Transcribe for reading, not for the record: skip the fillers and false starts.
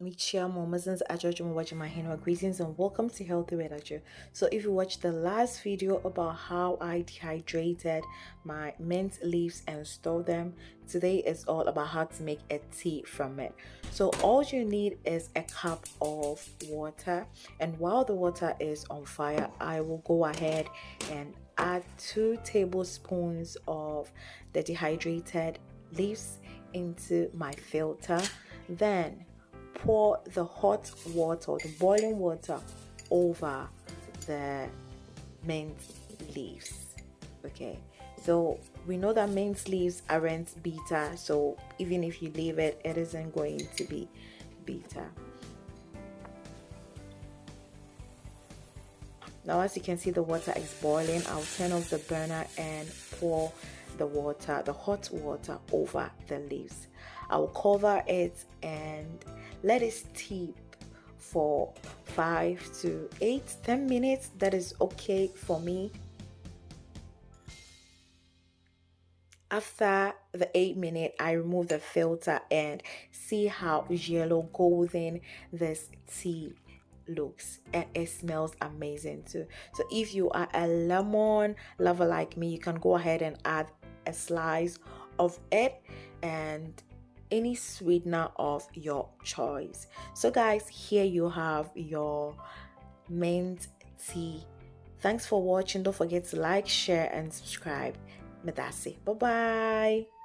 Michiamo Mazins Ajojo Wajimahino, greetings and welcome to Healthy with Ajo. So if you watched the last video about how I dehydrated my mint leaves and store them, today is all about how to make a tea from it. So all you need is a cup of water, and while the water is on fire, I will go ahead and add 2 tablespoons of the dehydrated leaves into my filter. Then pour the hot water, the boiling water, over the mint leaves. Okay, so we know that mint leaves aren't bitter, so even if you leave it, it isn't going to be bitter. Now, as you can see, the water is boiling. I'll turn off the burner and pour the water, the hot water, over the leaves. I'll cover it and let it steep for 5 to 10 minutes. That is okay for me. After the 8 minute, I remove the filter and see how yellow golden this tea looks, and it smells amazing too. So if you are a lemon lover like me, you can go ahead and add a slice of it and any sweetener of your choice. So guys, here you have your mint tea. Thanks for watching. Don't forget to like, share and subscribe. Medasi. Bye bye.